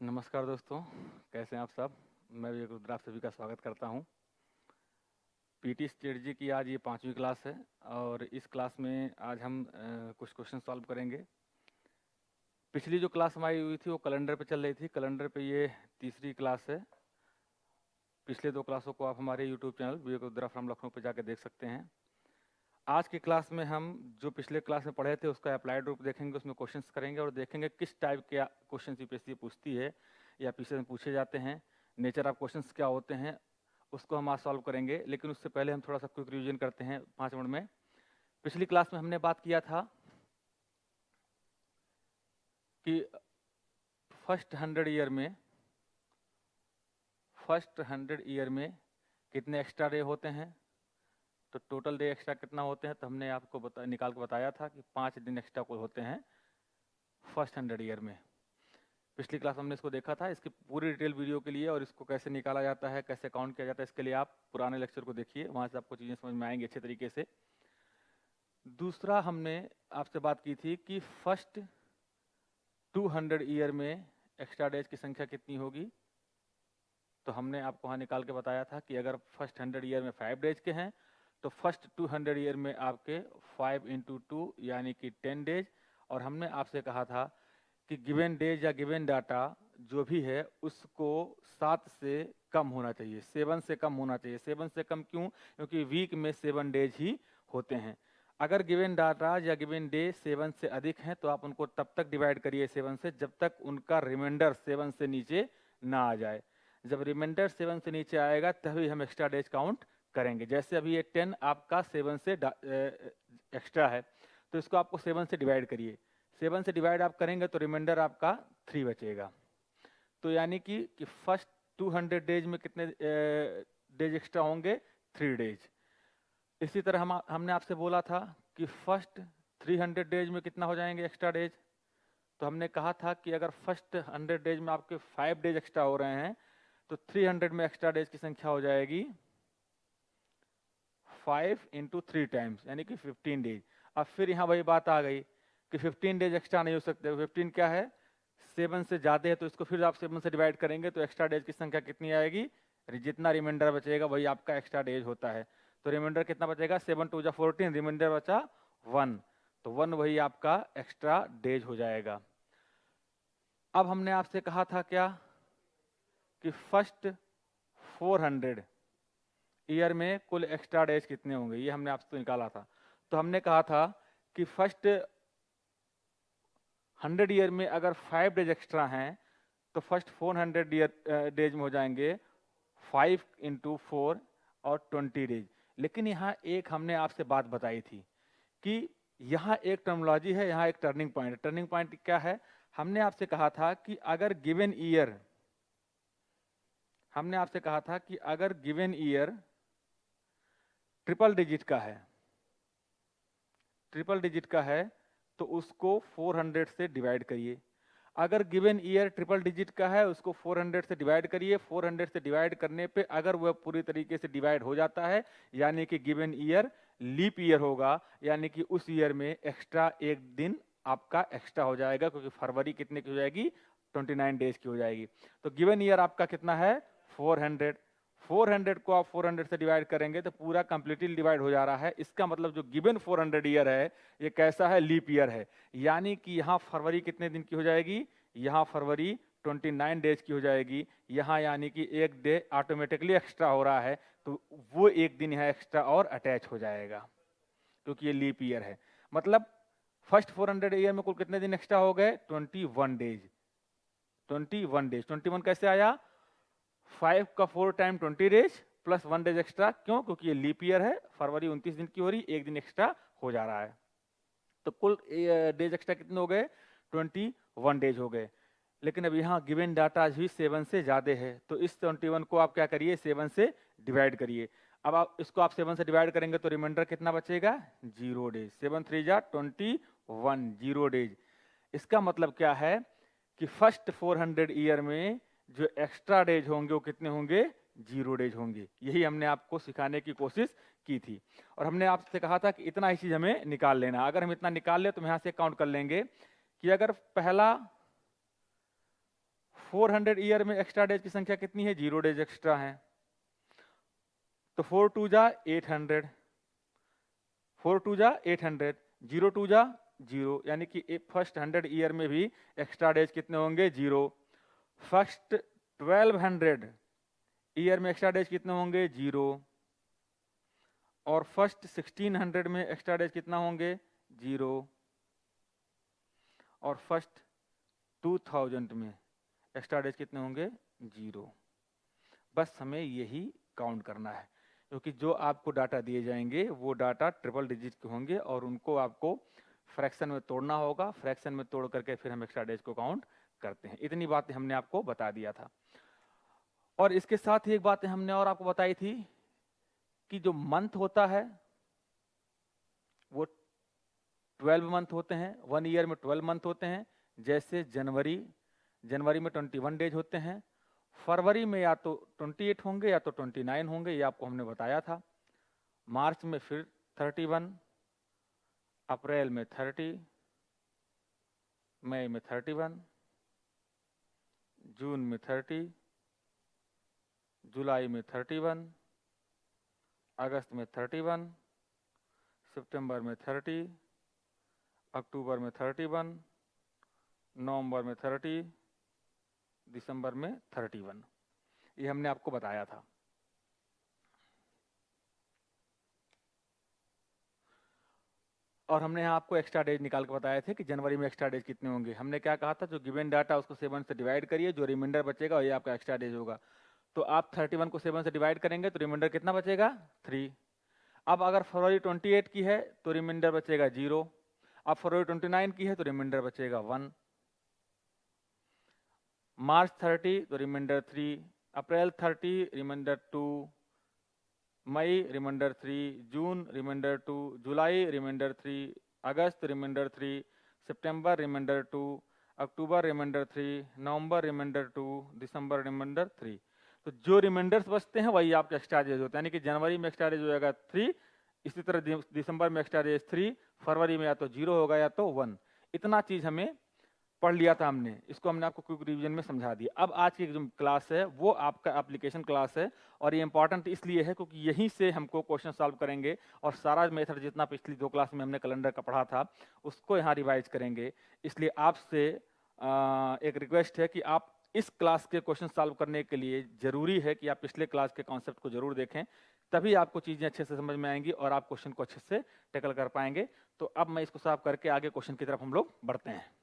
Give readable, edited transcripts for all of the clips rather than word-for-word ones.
नमस्कार दोस्तों, कैसे हैं आप सब। मैं भी रुद्र सभी का स्वागत करता हूं। पीटी स्ट्रेटजी की आज ये 5वीं क्लास है और इस क्लास में आज हम कुछ क्वेश्चन सॉल्व करेंगे। पिछली जो क्लास हमारी हुई थी वो कैलेंडर पे चल रही थी। कैलेंडर पे ये तीसरी क्लास है। पिछले 2 क्लासों को आप हमारे YouTube channel Vivek Rudra from Lucknow पे जाके देख सकते हैं। आज की क्लास में हम जो पिछले क्लास में पढ़े थे उसका अप्लाइड रूप देखेंगे, उसमें क्वेश्चंस करेंगे और देखेंगे किस टाइप के क्वेश्चन यूपीएससी पूछती है या पीछे में पूछे जाते हैं, नेचर ऑफ क्वेश्चंस क्या होते हैं, उसको हम आज सॉल्व करेंगे। लेकिन उससे पहले हम थोड़ा सा क्विक रिवीजन करते हैं 5 मिनट में। पिछली क्लास में हमने बात किया था कि फर्स्ट 100 ईयर में कितने एक्स्ट्रा डे होते हैं, तो टोटल डे एक्स्ट्रा कितना होते हैं। तो हमने आपको निकाल के बताया था कि 5 दिन एक्स्ट्रा कुल होते हैं फर्स्ट 100 ईयर में। पिछली क्लास हमने इसको देखा था। इसकी पूरी डिटेल वीडियो के लिए और इसको कैसे निकाला जाता है, कैसे काउंट किया जाता है, इसके लिए आप पुराने लेक्चर को देखिए, वहाँ से आपको चीज़ें समझ में आएंगी अच्छे तरीके से। दूसरा हमने आपसे बात की थी कि फर्स्ट 200 ईयर में एक्स्ट्रा डेज की संख्या कितनी होगी। तो हमने आपको वहाँ निकाल के बताया था कि अगर फर्स्ट 100 ईयर में 5 डेज के हैं तो फर्स्ट 200 ईयर में आपके 5 इंटू 2 यानी कि 10 डेज। और हमने आपसे कहा था कि गिवन डेज या गिवन डाटा जो भी है उसको 7 से कम होना चाहिए, 7 से कम होना चाहिए। 7 से कम क्यों? क्योंकि वीक में 7 डेज ही होते हैं। अगर गिवन डाटा या गिवन डे 7 से अधिक हैं तो आप उनको तब तक डिवाइड करिए 7 से जब तक उनका रिमाइंडर 7 से नीचे ना आ जाए। जब रिमाइंडर 7 से नीचे आएगा तभी हम एक्स्ट्रा डेज काउंट करेंगे। जैसे अभी ये 10 आपका 7 से एक्स्ट्रा है तो इसको आपको 7 से डिवाइड करिए। 7 से डिवाइड आप करेंगे तो रिमाइंडर आपका 3 बचेगा। तो यानी कि फर्स्ट 200 डेज में कितने डेज एक्स्ट्रा होंगे? 3 डेज। इसी तरह हमने आपसे बोला था कि फर्स्ट 300 डेज में कितना हो जाएंगे एक्स्ट्रा डेज। तो हमने कहा था कि अगर फर्स्ट 100 डेज में आपके 5 डेज एक्स्ट्रा हो रहे हैं तो 300 में एक्स्ट्रा डेज की संख्या हो जाएगी 5 इंटू 3 टाइम्स यानी कि 15 डेज। अब फिर यहाँ वही बात आ गई कि 15 डेज एक्स्ट्रा नहीं हो सकते। 15 क्या है? 7 से ज़्यादा है तो इसको फिर आप 7 से डिवाइड करेंगे तो एक्स्ट्रा डेज की संख्या कितनी आएगी? जितना रिमाइंडर बचेगा वही आपका एक्स्ट्रा डेज होता है। तो रिमाइंडर कितना बचेगा? 7 2 14, रिमाइंडर बचा 1। तो 1 वही आपका एक्स्ट्रा डेज हो जाएगा। अब हमने आपसे कहा था क्या कि फर्स्ट 400 ईयर में कुल एक्स्ट्रा डेज कितने होंगे, ये हमने आपसे निकाला था। तो हमने कहा था कि फर्स्ट 100 ईयर में अगर 5 डेज एक्स्ट्रा हैं तो फर्स्ट 400 ईयर डेज में हो जाएंगे 5 इंटू 4 और 20 डेज। लेकिन यहाँ एक हमने आपसे बात बताई थी कि यहाँ एक टर्मिनोलॉजी है, यहाँ एक टर्निंग पॉइंट है। टर्निंग पॉइंट क्या है? हमने आपसे कहा था कि अगर गिवन ईयर हमने आपसे कहा था कि अगर गिवन ईयर ट्रिपल डिजिट का है, ट्रिपल डिजिट का है तो उसको 400 से डिवाइड करिए। अगर गिवन ईयर ट्रिपल डिजिट का है उसको 400 से डिवाइड करिए। 400 से डिवाइड करने पे अगर वह पूरी तरीके से डिवाइड हो जाता है यानी कि गिवन ईयर लीप ईयर होगा, यानी कि उस ईयर में एक्स्ट्रा एक दिन आपका एक्स्ट्रा हो जाएगा, क्योंकि फरवरी कितने की हो जाएगी? 29 डेज की हो जाएगी। तो गिवन ईयर आपका कितना है? 400। 400 को आप 400 से डिवाइड करेंगे तो पूरा कंप्लीटली डिवाइड हो जा रहा है। इसका मतलब जो गिवन 400 ईयर है ये कैसा है? लीप ईयर है। यानी कि यहाँ फरवरी कितने दिन की हो जाएगी? यहाँ फरवरी 29 डेज की हो जाएगी। यहाँ यानी कि एक डे ऑटोमेटिकली एक्स्ट्रा हो रहा है तो वो एक दिन यहाँ एक्स्ट्रा और अटैच हो जाएगा क्योंकि ये लीप ईयर है। मतलब फर्स्ट 400 ईयर में कुल कितने दिन एक्स्ट्रा हो गए? 21 डेज। 21 डेज। 21 कैसे आया? 5 का 4 time 20 days plus 1 days extra. क्यों? क्योंकि ये लीप ईयर है। फरवरी 29 दिन की हो रही, एक दिन एक्स्ट्रा हो जा रहा है। तो कुल डेज एक्स्ट्रा कितने हो गए? 21 डेज हो गए। लेकिन अब यहाँ गिवन डाटा भी 7 से ज़्यादा है तो इस 21 को आप क्या करिए? 7 से डिवाइड करिए। अब आप इसको 7 से डिवाइड करेंगे तो रिमाइंडर कितना बचेगा? 0 डेज। 7 3 जा 21, 0 डेज। इसका मतलब क्या है कि फर्स्ट 400 ईयर में जो एक्स्ट्रा डेज होंगे वो कितने होंगे? 0 डेज होंगे। यही हमने आपको सिखाने की कोशिश की थी और हमने आपसे कहा था कि इतना ही चीज हमें निकाल लेना। अगर हम इतना निकाल ले तो हम यहाँ से काउंट कर लेंगे कि अगर पहला 400 ईयर में एक्स्ट्रा डेज की संख्या कितनी है? 0 डेज एक्स्ट्रा है। तो 4 2 जा 800, 4 2 जा 800, 0 2 जा 0, यानी कि फर्स्ट 100 ईयर में भी एक्स्ट्रा डेज कितने होंगे? 0। फर्स्ट 1200 ईयर में एक्स्ट्रा डेज कितने होंगे? 0। और फर्स्ट 1600 में एक्स्ट्रा डेज कितना होंगे? 0। और फर्स्ट 2000 में एक्स्ट्रा डेज कितने होंगे? 0। बस हमें यही काउंट करना है, क्योंकि जो आपको डाटा दिए जाएंगे वो डाटा ट्रिपल डिजिट के होंगे और उनको आपको फ्रैक्शन में तोड़ना होगा। फ्रैक्शन में तोड़ करके फिर हम एक्स्ट्रा डेज को काउंट करते हैं। इतनी बातें हमने आपको बता दिया था। और इसके साथ ही एक बात हमने और आपको बताई थी कि जो मंथ होता है वो 12 मंथ होते हैं। 1 ईयर में 12 मंथ होते हैं। जैसे जनवरी में 21 डेज होते हैं। फरवरी में या तो 28 होंगे या तो 29 होंगे, ये आपको हमने बताया था। मार्च में फिर 31, अप्रैल में 30, मई में 31, जून में 30, जुलाई में 31, अगस्त में 31, सितंबर में 30, अक्टूबर में 31, नवंबर में 30, दिसंबर में 31। ये हमने आपको बताया था। और हमने यहाँ आपको एक्स्ट्रा डेज निकाल के बताए थे कि जनवरी में एक्स्ट्रा डेज कितने होंगे। हमने क्या कहा था? जो गिवन डाटा उसको 7 से डिवाइड करिए, जो रिमाइंडर बचेगा ये आपका एक्स्ट्रा डेज होगा। तो आप 31 को 7 से डिवाइड करेंगे तो रिमाइंडर कितना बचेगा? 3। अब अगर फरवरी 28 की है तो रिमाइंडर बचेगा 0। अब फरवरी 29 की है तो रिमाइंडर बचेगा 1। मार्च 30 तो रिमाइंडर 3, अप्रैल 30 रिमाइंडर 2, मई रिमाइंडर 3, जून रिमाइंडर 2, जुलाई रिमाइंडर 3, अगस्त रिमाइंडर 3, सितंबर रिमाइंडर 2, अक्टूबर रिमाइंडर 3, नवंबर रिमाइंडर 2, दिसंबर रिमाइंडर 3। तो जो रिमाइंडर्स बचते हैं वही आपके एक्स्ट्रा डेज होते हैं। यानी कि जनवरी में एक्स्ट्रा डेज हो जाएगा 3, इसी तरह दिसंबर में एक्स्ट्रा डेज 3, फरवरी में या तो 0 होगा या तो 1। इतना चीज हमें पढ़ लिया था हमने। इसको हमने आपको क्विक रिवीजन में समझा दिया। अब आज की जो क्लास है वो आपका एप्लीकेशन क्लास है, और ये इंपॉर्टेंट इसलिए है क्योंकि यहीं से हमको क्वेश्चन सॉल्व करेंगे और सारा मेथड जितना पिछली 2 क्लास में हमने कैलेंडर का पढ़ा था उसको यहाँ रिवाइज करेंगे। इसलिए आपसे एक रिक्वेस्ट है कि आप इस क्लास के क्वेश्चन सॉल्व करने के लिए जरूरी है कि आप पिछले क्लास के कॉन्सेप्ट को जरूर देखें, तभी आपको चीजें अच्छे से समझ में आएंगी और आप क्वेश्चन को अच्छे से टैकल कर पाएंगे। तो अब मैं इसको सॉल्व करके आगे क्वेश्चन की तरफ हम लोग बढ़ते हैं।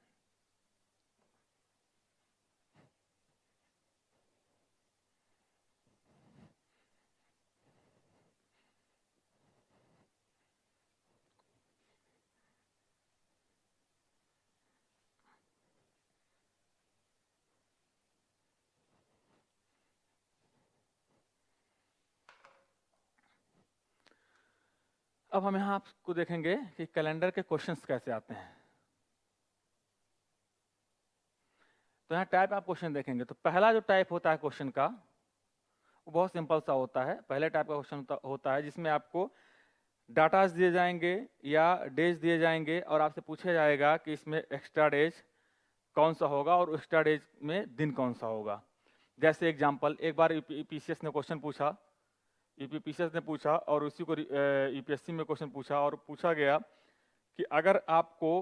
अब हम यहाँ आपको देखेंगे कि कैलेंडर के क्वेश्चंस कैसे आते हैं। तो यहाँ टाइप आप क्वेश्चन देखेंगे तो पहला जो टाइप होता है क्वेश्चन का वो बहुत सिंपल सा होता है। पहले टाइप का क्वेश्चन होता है जिसमें आपको डाटाज दिए जाएंगे या डेज दिए जाएंगे और आपसे पूछा जाएगा कि इसमें एक्स्ट्रा डेज कौन सा होगा और एक्स्ट्रा डेज में दिन कौन सा होगा। जैसे एग्जाम्पल, एक बार यूपीएससी ने क्वेश्चन पूछा, यूपीएससी ने पूछा और उसी को यूपीएससी में क्वेश्चन पूछा और पूछा गया कि अगर आपको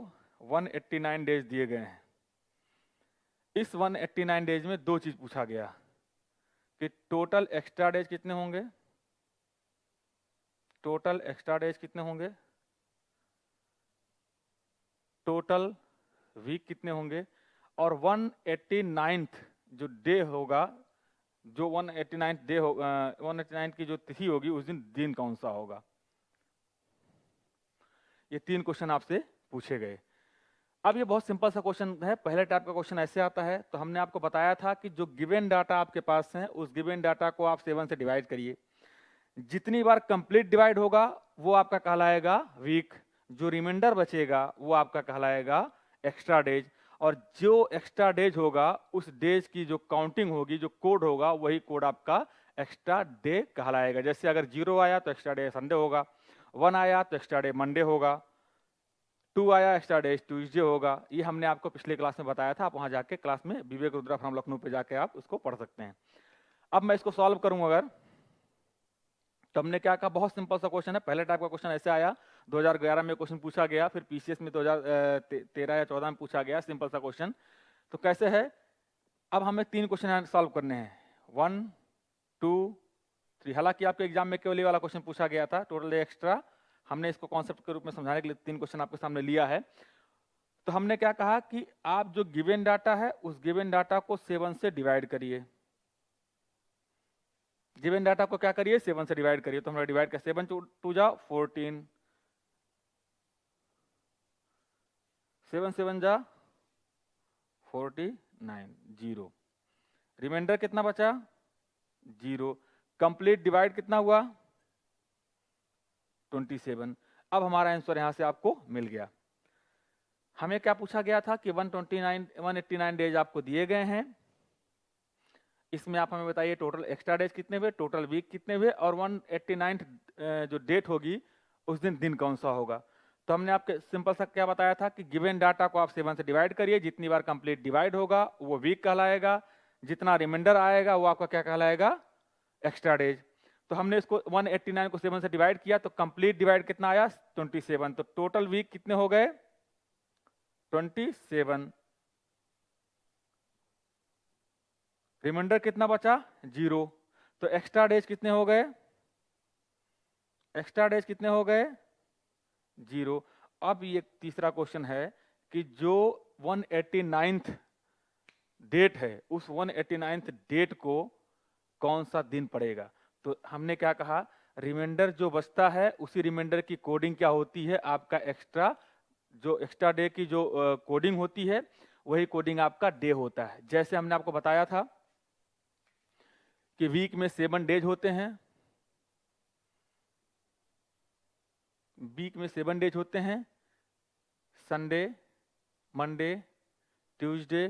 189 डेज दिए गए हैं, इस 189 डेज में 2 चीज पूछा गया कि टोटल एक्स्ट्रा डेज कितने होंगे, टोटल एक्स्ट्रा डेज कितने होंगे, टोटल वीक कितने होंगे, और 189th जो डे होगा, जो 189th डे होगा, 189 की जो तिथि होगी उस दिन कौन सा होगा। ये 3 क्वेश्चन आपसे पूछे गए। अब ये बहुत सिंपल सा क्वेश्चन है। पहले टाइप का क्वेश्चन ऐसे आता है। तो हमने आपको बताया था कि जो गिवन डाटा आपके पास है उस गिवन डाटा को आप 7 से डिवाइड करिए। जितनी बार कंप्लीट डिवाइड होगा वो आपका कहलाएगा वीक, जो रिमाइंडर बचेगा वो आपका कहलाएगा एक्स्ट्रा डेज, और जो एक्स्ट्रा डेज होगा उस डेज की जो काउंटिंग होगी, जो कोड होगा, वही कोड आपका एक्स्ट्रा डे कहलाएगा। जैसे अगर 0 आया तो एक्स्ट्रा डे संडे होगा, 1 आया तो एक्स्ट्रा डे मंडे होगा, 2 आया एक्स्ट्रा डेज, ट्यूसडे होगा। ये हमने आपको पिछले क्लास में बताया था, आप वहां जाके क्लास में विवेक रुद्रा फ्रॉम लखनऊ पे जाके आप उसको पढ़ सकते हैं। अब मैं इसको सॉल्व करूंगा अगर, तो हमने क्या कहा, बहुत सिंपल सा क्वेश्चन है। पहले टाइप का क्वेश्चन ऐसे आया, 2011 में क्वेश्चन पूछा गया, फिर पीसीएस में 2013 या 14 में पूछा गया, सिंपल सा क्वेश्चन। तो कैसे है, अब हमें 3 क्वेश्चन सॉल्व करने हैं, 1 2 3। हालांकि आपके एग्जाम में केवल ये वाला क्वेश्चन पूछा गया था, टोटल एक्स्ट्रा। हमने इसको कॉन्सेप्ट के रूप में समझाने के लिए 3 क्वेश्चन आपके सामने लिया है। तो हमने क्या कहा कि आप जो गिवन डाटा है उस गिवन डाटा को 7 से डिवाइड करिए। गिवन डाटा को क्या करिए, 7 से डिवाइड करिए। तो हमारा डिवाइड कर 7 टू जा 14, 7 7 जा 49, 0। रिमाइंडर कितना बचा, 0। कंप्लीट डिवाइड कितना हुआ, 27। अब हमारा आंसर यहां से आपको मिल गया। हमें क्या पूछा गया था कि 189 डेज आपको दिए गए हैं, इसमें आप हमें बताइए टोटल एक्स्ट्रा डेज कितने हुए, टोटल वीक कितने हुए, और 189 जो डेट होगी उस दिन कौन सा होगा। तो हमने आपके सिंपल सा क्या बताया था कि गिवन डाटा को आप 7 से डिवाइड करिए, जितनी बार कंप्लीट डिवाइड होगा वो वीक कहलाएगा, जितना रिमाइंडर आएगा वो आपका क्या कहलाएगा, एक्स्ट्रा डेज। तो हमने इसको 189 को 7 से डिवाइड किया, तो कंप्लीट डिवाइड कितना आया, 27। तो टोटल वीक कितने हो गए, 27। रिमाइंडर कितना बचा, 0। तो एक्स्ट्रा डेज कितने हो गए, एक्स्ट्रा डेज कितने हो गए, 0। अब ये तीसरा क्वेश्चन है कि जो 189th डेट है उस 189th डेट को कौन सा दिन पड़ेगा। तो हमने क्या कहा, रिमाइंडर जो बचता है उसी रिमाइंडर की कोडिंग क्या होती है, आपका एक्स्ट्रा, जो एक्स्ट्रा डे की जो कोडिंग होती है वही कोडिंग आपका डे होता है। जैसे हमने आपको बताया था कि वीक में 7 डेज होते हैं, वीक में 7 डेज होते हैं, Sunday, Monday, Tuesday,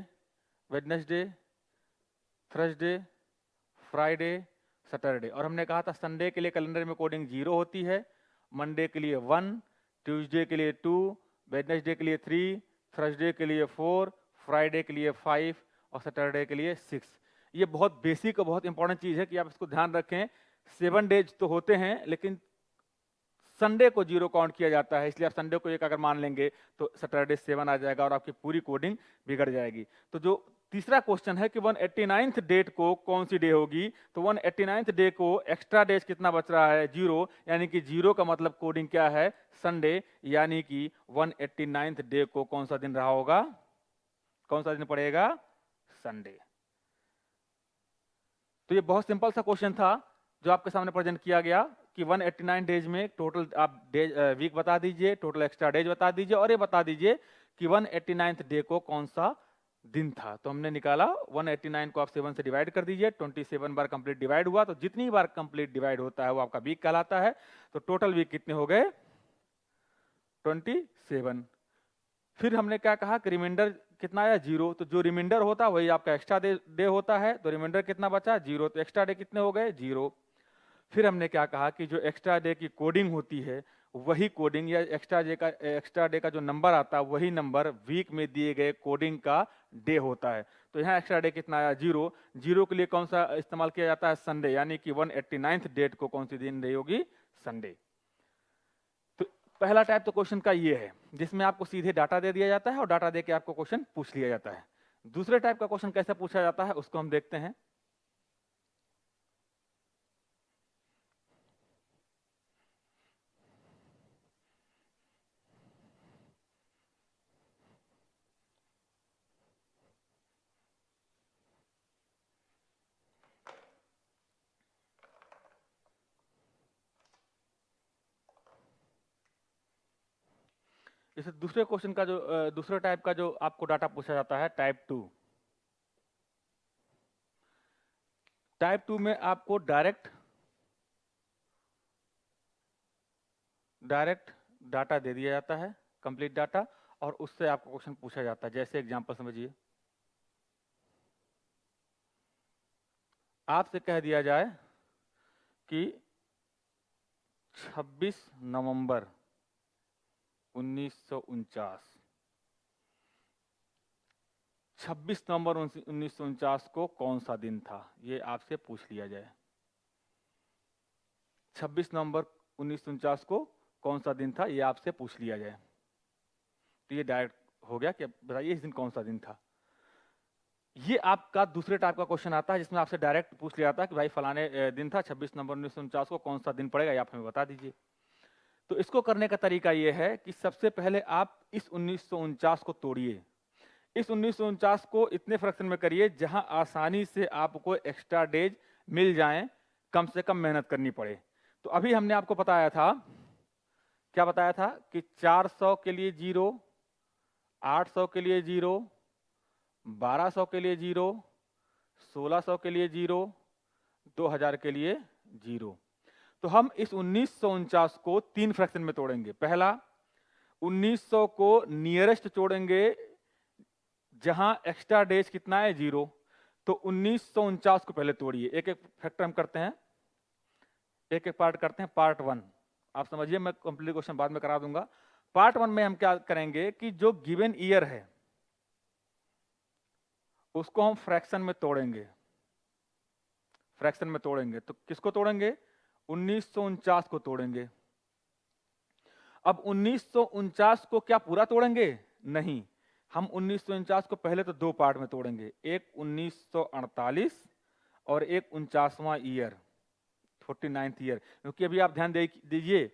Wednesday, Thursday, Friday, Saturday. और हमने कहा था संडे के लिए कैलेंडर में कोडिंग 0 होती है, मंडे के लिए 1, ट्यूसडे के लिए 2, वेडनेसडे के लिए 3, थर्सडे के लिए 4, फ्राइडे के लिए 5 और सैटरडे के लिए 6। ये बहुत बेसिक और बहुत इंपॉर्टेंट चीज है कि आप इसको ध्यान रखें। 7 डेज तो होते हैं लेकिन संडे को 0 काउंट किया जाता है, इसलिए आप संडे को 1 अगर मान लेंगे तो सैटरडे 7 आ जाएगा और आपकी पूरी कोडिंग बिगड़ जाएगी। तो जो तीसरा क्वेश्चन है कि 189th डेट को कौन सी डे होगी, तो 189th डे को एक्स्ट्रा डेज कितना बच रहा है, 0। यानी कि 0 का मतलब कोडिंग क्या है, संडे। यानी कि 189th डे को कौन सा दिन रहा होगा, कौन सा दिन पड़ेगा, संडे। तो ये बहुत सिंपल सा क्वेश्चन था जो आपके सामने प्रेजेंट किया गया कि 189 डेज में टोटल आप डेज वीक बता दीजिए, टोटल एक्स्ट्रा डेज बता दीजिए, और ये बता दीजिए कि 189th डे को कौन सा दिन था। तो हमने निकाला 189 को आप 7 से डिवाइड कर दीजिए, 27 बार कंप्लीट डिवाइड हुआ, तो जितनी बार कंप्लीट डिवाइड होता है वो आपका वीक कहलाता है। तो टोटल वीक कितने हो गए, 27। फिर हमने क्या कहा कि रिमाइंडर कितना आया, 0। तो जो रिमाइंडर होता है वही आपका एक्स्ट्रा डे होता है, तो रिमाइंडर कितना बचा, 0। तो एक्स्ट्रा डे कितने हो गए, 0। फिर हमने क्या कहा कि जो एक्स्ट्रा डे की कोडिंग होती है वही कोडिंग या एक्स्ट्रा डे का जो नंबर आता है वही नंबर वीक में दिए गए कोडिंग का डे होता है। तो यहाँ एक्स्ट्रा डे कितना आया, 0। 0 के लिए कौन सा इस्तेमाल किया जाता है, संडे। यानी कि 189th डेट को कौन सी दिन डे होगी, संडे। तो पहला टाइप तो क्वेश्चन का ये है जिसमें आपको सीधे डाटा दे दिया जाता है और डाटा दे के आपको क्वेश्चन पूछ लिया जाता है। दूसरे टाइप का क्वेश्चन कैसे पूछा जाता है उसको हम देखते हैं। जैसे दूसरे क्वेश्चन का जो दूसरे टाइप का जो आपको डाटा पूछा जाता है, टाइप 2। टाइप 2 में आपको डायरेक्ट डाटा दे दिया जाता है, कंप्लीट डाटा, और उससे आपको क्वेश्चन पूछा जाता है। जैसे एग्जांपल समझिए, आपसे कह दिया जाए कि 26 नवंबर 1949। 26 नवंबर 1949 को कौन सा दिन था, ये आपसे पूछ लिया जाए। 26 नवंबर 1949 को कौन सा दिन था, ये आपसे पूछ लिया जाए, तो ये डायरेक्ट हो गया कि बताइए इस दिन कौन सा दिन था। ये आपका दूसरे टाइप का क्वेश्चन आता है जिसमें आपसे डायरेक्ट पूछ लिया जाता है कि भाई फलाने दिन था 26 नवंबर 1949 को, कौन सा दिन पड़ेगा, ये आप हमें बता दीजिए। तो इसको करने का तरीका ये है कि सबसे पहले आप इस 1949 को तोड़िए। इस 1949 को इतने फ्रैक्शन में करिए जहां आसानी से आपको एक्स्ट्रा डेज मिल जाएं, कम से कम मेहनत करनी पड़े। तो अभी हमने आपको बताया था, क्या बताया था कि 400 के लिए 0, 800 के लिए 0, 1200 के लिए 0, 1600 के लिए 0, 2000 के लिए 0। तो हम इस 1949 को 3 फ्रैक्शन में तोड़ेंगे। पहला, 1900 को नियरेस्ट जोड़ेंगे जहां एक्स्ट्रा डेज कितना है 0। तो 1949 को पहले तोड़िए। एक एक फैक्टर हम करते हैं, एक एक पार्ट करते हैं। पार्ट 1 आप समझिए, मैं कंप्लीट क्वेश्चन बाद में करा दूंगा। पार्ट 1 में हम क्या करेंगे कि जो गिवन ईयर है उसको हम फ्रैक्शन में तोड़ेंगे। फ्रैक्शन में तोड़ेंगे तो किसको तोड़ेंगे, 1949 को तोड़ेंगे। अब 1949 को क्या पूरा तोड़ेंगे, नहीं, हम 1949 को पहले तो 2 पार्ट में तोड़ेंगे, एक 1948 और एक 49वां ईयर, 49th ईयर। क्योंकि अभी आप ध्यान दीजिए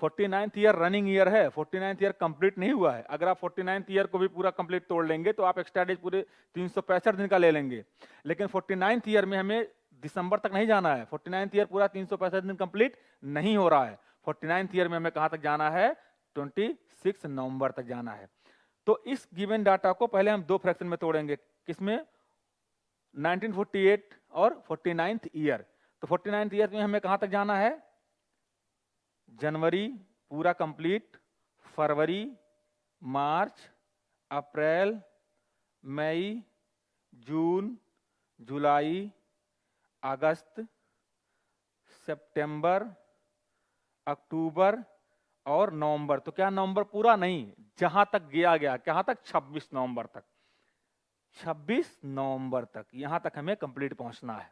49th ईयर रनिंग ईयर है, 49th ईयर कंप्लीट नहीं हुआ है। अगर आप 49th ईयर को भी पूरा कंप्लीट तोड़ लेंगे तो आप एक्स्ट्रा डेज पूरे 365 दिन का ले लेंगे। लेकिन 49th ईयर में हमें दिसंबर तक नहीं जाना है। 49th ईयर पूरा 365 दिन कंप्लीट नहीं हो रहा है। 49th ईयर में हमें कहां तक जाना है, 26 नवंबर तक जाना है। तो इस गिवन डाटा को पहले हम 2 फ्रैक्शन में तोड़ेंगे, किसमें, 1948 और 49th ईयर। तो 49th ईयर में हमें कहां तक जाना है, जनवरी पूरा कंप्लीट, फरवरी, मार्च, अप्रैल, मई, जून, जुलाई, अगस्त, सितंबर, अक्टूबर और नवंबर। तो क्या नवंबर पूरा नहीं, जहां तक गया कहां तक, 26 नवंबर तक। 26 नवंबर तक यहां तक हमें कंप्लीट पहुंचना है।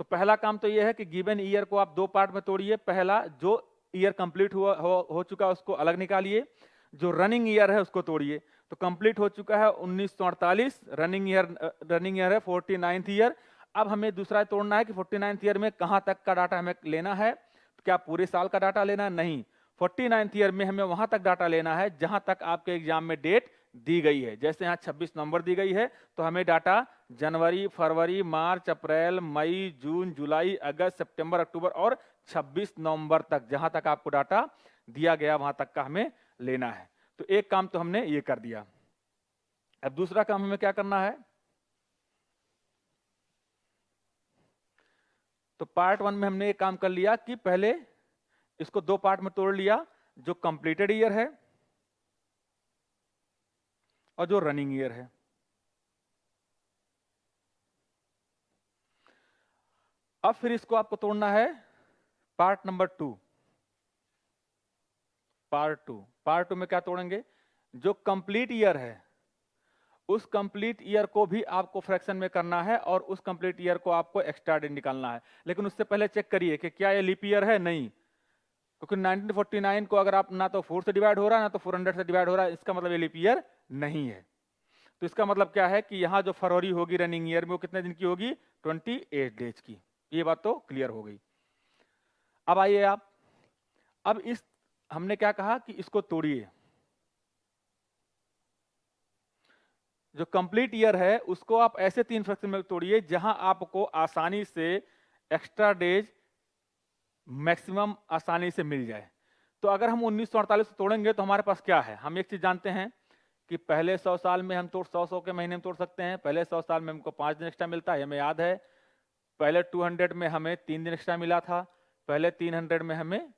तो पहला काम तो यह है कि गिवन ईयर को आप 2 पार्ट में तोड़िए। पहला, जो ईयर कंप्लीट हो चुका है उसको अलग निकालिए, जो रनिंग ईयर है उसको तोड़िए। तो कंप्लीट हो चुका है 1948, रनिंग ईयर है 49th ईयर। अब हमें दूसरा तोड़ना है कि 49th ईयर में कहां तक का डाटा हमें लेना है। क्या पूरे साल का डाटा लेना है, नहीं, 49th ईयर में हमें वहां तक डाटा लेना है जहां तक आपके एग्जाम में डेट दी गई है। जैसे यहाँ 26 नवंबर दी गई है तो हमें डाटा जनवरी, फरवरी, मार्च, अप्रैल, मई, जून, जुलाई, अगस्त, सितंबर, अक्टूबर और 26 नवंबर तक, जहां तक आपको डाटा दिया गया वहां तक का हमें लेना है। तो एक काम तो हमने ये कर दिया। अब दूसरा काम हमें क्या करना है, तो पार्ट 1 में हमने ये काम कर लिया कि पहले इसको 2 पार्ट में तोड़ लिया, जो कंप्लीटेड ईयर है और जो रनिंग ईयर है। अब फिर इसको आपको तोड़ना है पार्ट नंबर 2। पार्ट 2 में क्या तोड़ेंगे, जो कंप्लीट ईयर है उस कंप्लीट ईयर को भी आपको फ्रैक्शन में करना है और उस कंप्लीट ईयर को आपको एक्स्ट्रा डे निकालना है। लेकिन उससे पहले चेक करिए कि क्या ये लीप ईयर है, नहीं, क्योंकि 1949 को अगर आप ना तो 4 से डिवाइड हो रहा है ना तो 400 से डिवाइड हो रहा है, इसका मतलब ये लीप ईयर नहीं है। तो इसका मतलब क्या है कि यहाँ जो फरवरी होगी रनिंग ईयर में वो कितने दिन की होगी, 28 डेज की। ये बात तो क्लियर हो गई। अब आइए आप, अब इस हमने क्या कहा कि इसको तोड़िए, जो कंप्लीट ईयर है उसको आप ऐसे 3 फ्रैक्शन में तोड़िए जहां आपको आसानी से एक्स्ट्रा डेज मैक्सिमम आसानी से मिल जाए। तो अगर हम 1948 से तोड़ेंगे तो हमारे पास क्या है, हम एक चीज जानते हैं कि पहले 100 साल में हम तोड़ 100 के महीने में तोड़ सकते हैं। पहले 100 साल में हमको 5 दिन एक्स्ट्रा मिलता है, हमें याद है। पहले 200 में हमें 3 दिन एक्स्ट्रा मिला था, पहले 300 में हमें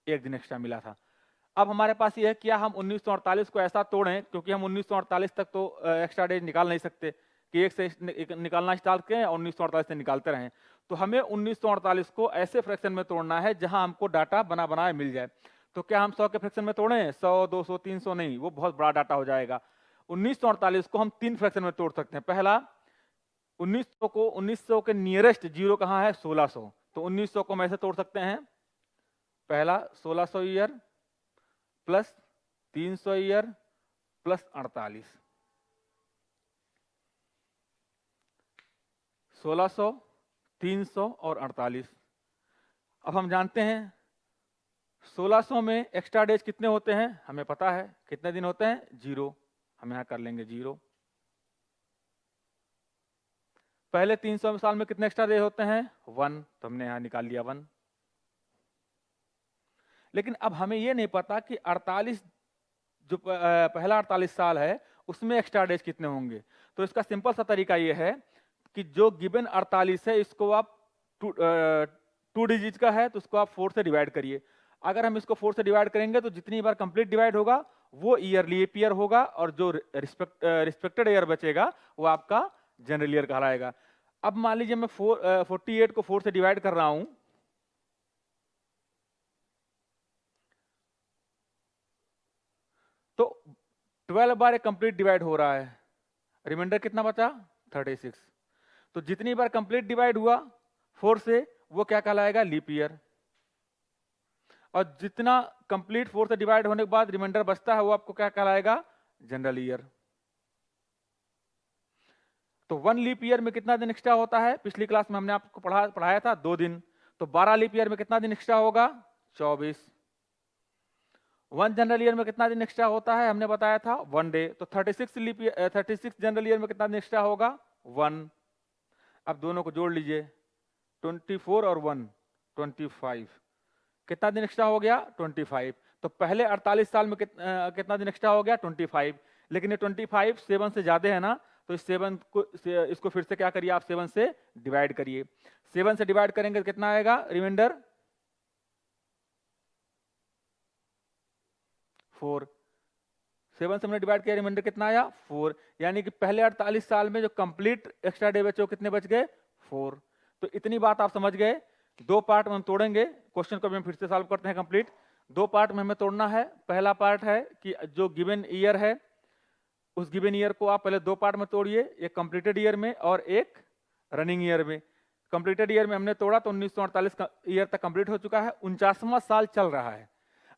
1 दिन एक्स्ट्रा मिला था। अब हमारे पास ये है क्या हम 1948 को ऐसा तोड़ें, क्योंकि हम 1948 तक तो एक्स्ट्रा डेज निकाल नहीं सकते कि एक से निकालना स्टार्ट करें और 1948 से निकालते रहें। तो हमें 1948 को ऐसे फ्रैक्शन में तोड़ना है जहां हमको डाटा बना बनाए मिल जाए। तो क्या हम 100 के फ्रैक्शन में तोड़ें? 100, 200, 300 नहीं, वो बहुत बड़ा डाटा हो जाएगा। 1948 को हम 3 फ्रैक्शन में तोड़ सकते हैं। पहला 1900 के नियरेस्ट जीरो कहाँ है? 1600। तो 1900 को हम ऐसे तोड़ सकते हैं, पहला 1600 ईयर प्लस 300 ईयर प्लस 48, 1600, 300 और 48। अब हम जानते हैं 1600 में एक्स्ट्रा डेज कितने होते हैं? हमें पता है कितने दिन होते हैं? 0। हम यहां कर लेंगे 0। पहले 300 साल में कितने एक्स्ट्रा डेज होते हैं? 1, तो हमने यहां निकाल लिया 1। लेकिन अब हमें यह नहीं पता कि 48 जो पहला 48 साल है उसमें एक्स्ट्रा डेज कितने होंगे। तो इसका सिंपल सा तरीका यह है कि जो गिवन 48 है इसको आप 2 डिजिट का है तो उसको आप 4 से डिवाइड करिए। अगर हम इसको 4 से डिवाइड करेंगे तो जितनी बार कंप्लीट डिवाइड होगा वो ईयर लीप ईयर होगा, और जो रिस्पेक्टेड ईयर बचेगा वो आपका जनरल ईयर कहलाएगा। अब मान लीजिए मैं 48 को 4 से डिवाइड कर रहा हूं, तो 12 बार कंप्लीट डिवाइड हो रहा है, रिमाइंडर कितना बचा? 36। तो जितनी बार कंप्लीट डिवाइड हुआ 4 से वो क्या कहलाएगा? Leap year. और जितना कंप्लीट 4 से डिवाइड होने के बाद रिमाइंडर बचता है वो आपको क्या कहलाएगा? General year. तो 1 लीप ईयर में कितना दिन एक्स्ट्रा होता है? पिछली क्लास में हमने आपको पढ़ाया था 2 दिन। तो 12 लीप ईयर में कितना दिन एक्स्ट्रा होगा? 24। 1 जनरल ईयर में कितना दिन एक्स्ट्रा होता है? हमने बताया था 1 डे। तो 36 जनरल ईयर में कितना दिन एक्स्ट्रा होगा? 1। अब दोनों को जोड़ लीजिए, 24 और 1 25। कितना दिन एक्स्ट्रा हो गया? 25। तो पहले 48 साल में कितना दिन एक्स्ट्रा हो गया? 25। लेकिन ये 25 7 से ज्यादा है ना, तो इस 7 को इसको फिर से क्या करिए आप? 7 से डिवाइड करिए। 7 से डिवाइड करेंगे तो कितना आएगा रिमाइंडर? 4। 7 से हमने डिवाइड किया, रिमाइंडर कितना आया? 4। यानी कि पहले 48 साल में जो कंप्लीट एक्स्ट्रा डे बचे वो कितने बच गए? 4। तो इतनी बात आप समझ गए। 2 पार्ट में हम तोड़ेंगे, क्वेश्चन को हम फिर से सॉल्व करते हैं कंप्लीट। 2 पार्ट में हमें तोड़ना है। पहला पार्ट है कि जो गिवन ईयर है उस गिवन ईयर को आप पहले 2 पार्ट में तोड़िए, एक कंप्लीटेड ईयर में और एक रनिंग ईयर में। कंप्लीटेड ईयर में हमने तोड़ा तो 1948 का ईयर तक कंप्लीट हो चुका है, 49वां साल चल रहा है।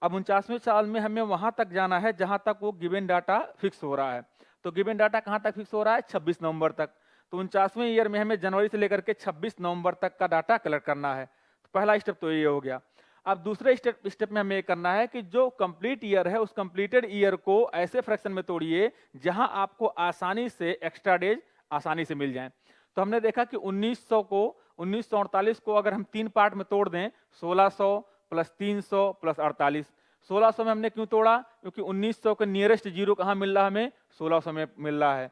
अब 49वें साल में हमें वहां तक जाना है जहां तक वो गिवन डाटा फिक्स हो रहा है। तो गिवन डाटा कहां तक फिक्स हो रहा है? 26 नवंबर तक। तो 49वें ईयर में हमें जनवरी से लेकर के 26 नवंबर तक का डाटा कलेक्ट करना है। तो पहला स्टेप तो ये हो गया। अब दूसरे स्टेप में हमें ये करना है कि जो कंप्लीट ईयर है उस कंप्लीटेड ईयर को ऐसे फ्रैक्शन में तोड़िए जहां आपको आसानी से एक्स्ट्रा डेज आसानी से मिल जाए। तो हमने देखा कि 1948 को अगर हम 3 पार्ट में तोड़ दें, 1600 प्लस 300 प्लस 48। 1600 में हमने क्यों तोड़ा? क्योंकि 1900 के नियरेस्ट जीरो कहां मिल रहा है? हमें 1600 में मिल रहा है।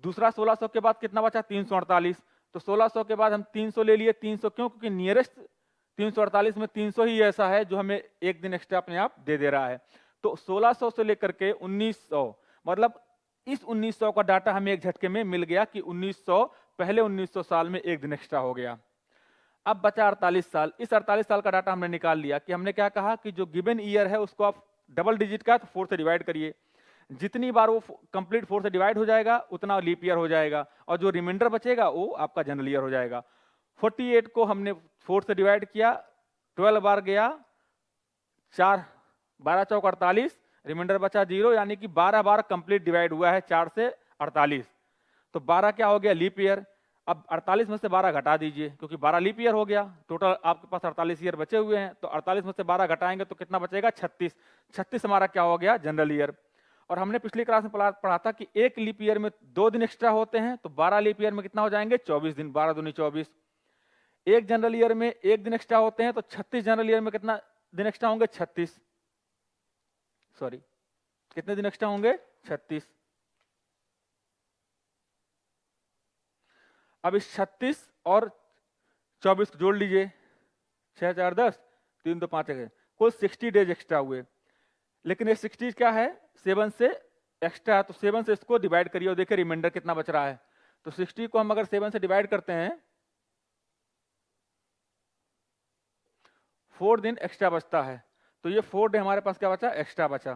दूसरा 1600 के बाद कितना बचा? 348। तो 1600 के बाद हम 300 ले लिए। 300 क्यों? क्योंकि नियरेस्ट 348 में 300 ही ऐसा है जो हमें एक दिन एक्स्ट्रा अपने आप दे रहा है। तो 1600 से लेकर के 1900, मतलब इस 1900 का डाटा हमें एक झटके में मिल गया कि 1900 पहले 1900 साल में एक दिन एक्स्ट्रा हो गया। अब बचा 48 साल। इस 48 साल का डाटा हमने निकाल लिया कि हमने क्या कहा कि जो गिवन ईयर है उसको आप डबल डिजिट का तो 4 से डिवाइड करिए। जितनी बार वो कंप्लीट 4 से डिवाइड हो जाएगा उतना लीप ईयर हो जाएगा, और जो रिमाइंडर बचेगा वो आपका जनरल ईयर हो जाएगा। 48 को हमने 4 से डिवाइड किया, 12 बार गया, 4 12 चौक 48, रिमाइंडर बचा 0, यानी कि 12 बार कंप्लीट डिवाइड हुआ है 4 से 48। तो 12 क्या हो गया? Leap year. अब 48 में से 12 घटा दीजिए क्योंकि 12 लीप ईयर हो गया। टोटल आपके पास 48 ईयर बचे हुए हैं, तो 48 में से 12 घटाएंगे तो कितना बचेगा? 36। 36 हमारा क्या हो गया? General year. और हमने पिछली क्लास में पढ़ा था कि एक लीप ईयर में 2 दिन एक्स्ट्रा होते हैं, तो 12 लीप ईयर में कितना हो जाएंगे? 24 दिन। 12 दूनी 24। एक जनरल ईयर में 1 दिन एक्स्ट्रा होते हैं, तो 36 जनरल ईयर में कितना दिन एक्स्ट्रा होंगे? 36। सॉरी, कितने दिन एक्स्ट्रा होंगे? 36। अब इस 36 और 24 को जोड़ लीजिए, 6 4 10, 3 2 5 है, कुल 60 डेज एक्स्ट्रा हुए। लेकिन ये 60 क्या है? 7 से एक्स्ट्रा, तो 7 से इसको डिवाइड करिए और देखिए रिमाइंडर कितना बच रहा है। तो 60 को हम अगर 7 से डिवाइड करते हैं, 4 दिन एक्स्ट्रा बचता है। तो ये 4 डे हमारे पास क्या बचा, एक्स्ट्रा बचा।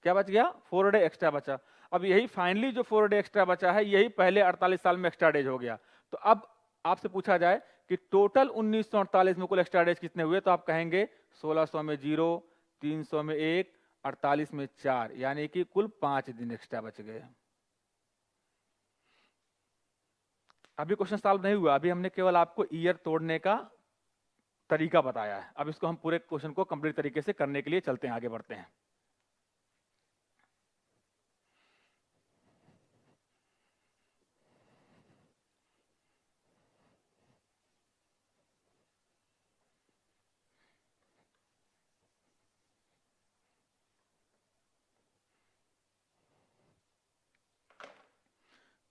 क्या बच गया, 4 डे एक्स्ट्रा बचा। अब यही फाइनली जो 4 डे एक्स्ट्रा बचा है, यही पहले 48 साल में एक्स्ट्रा डेज हो गया। तो अब आपसे पूछा जाए कि टोटल 1948 में कुल एक्स्ट्रा डेज कितने हुए, तो आप कहेंगे 1600 में 0, 300 में 1, 48 में 4, यानी कि कुल 5 दिन एक्स्ट्रा बच गए। अभी क्वेश्चन सॉल्व नहीं हुआ, अभी हमने केवल आपको ईयर तोड़ने का तरीका बताया है। अब इसको हम पूरे क्वेश्चन को कंप्लीट तरीके से करने के लिए चलते हैं, आगे बढ़ते हैं।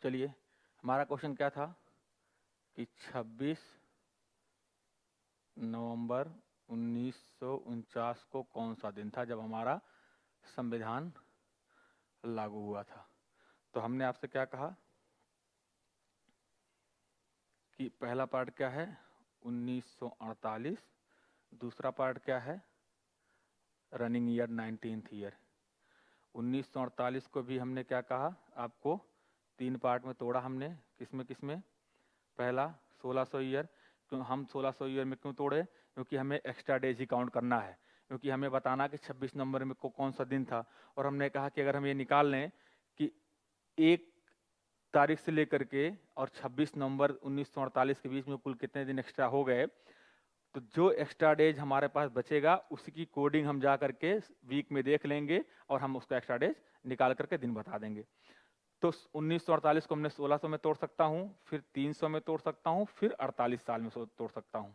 चलिए, हमारा क्वेश्चन क्या था कि 26 नवंबर 1949 को कौन सा दिन था जब हमारा संविधान लागू हुआ था। तो हमने आपसे क्या कहा कि पहला पार्ट क्या है, 1948, दूसरा पार्ट क्या है, रनिंग ईयर 19th ईयर। 1948 को भी हमने क्या कहा आपको, 3 पार्ट में तोड़ा हमने, किसमें, पहला 1600 ईयर। क्यों हम 1600 ईयर में क्यों तोड़े, क्योंकि हमें एक्स्ट्रा डेज ही काउंट करना है, क्योंकि हमें बताना कि 26 नवंबर में कौन सा दिन था। और हमने कहा कि अगर हम ये निकाल लें कि 1 तारीख से लेकर के और 26 नवंबर 1948 के बीच में कुल कितने दिन एक्स्ट्रा हो गए, तो जो एक्स्ट्रा डेज हमारे पास बचेगा उसकी कोडिंग हम जा करके वीक में देख लेंगे और हम उसका एक्स्ट्रा डेज निकाल करके दिन बता देंगे। तो 1948 को हमने 1600 में तोड़ सकता हूं, फिर 300 में तोड़ सकता हूं, फिर 48 साल में तोड़ सकता हूं।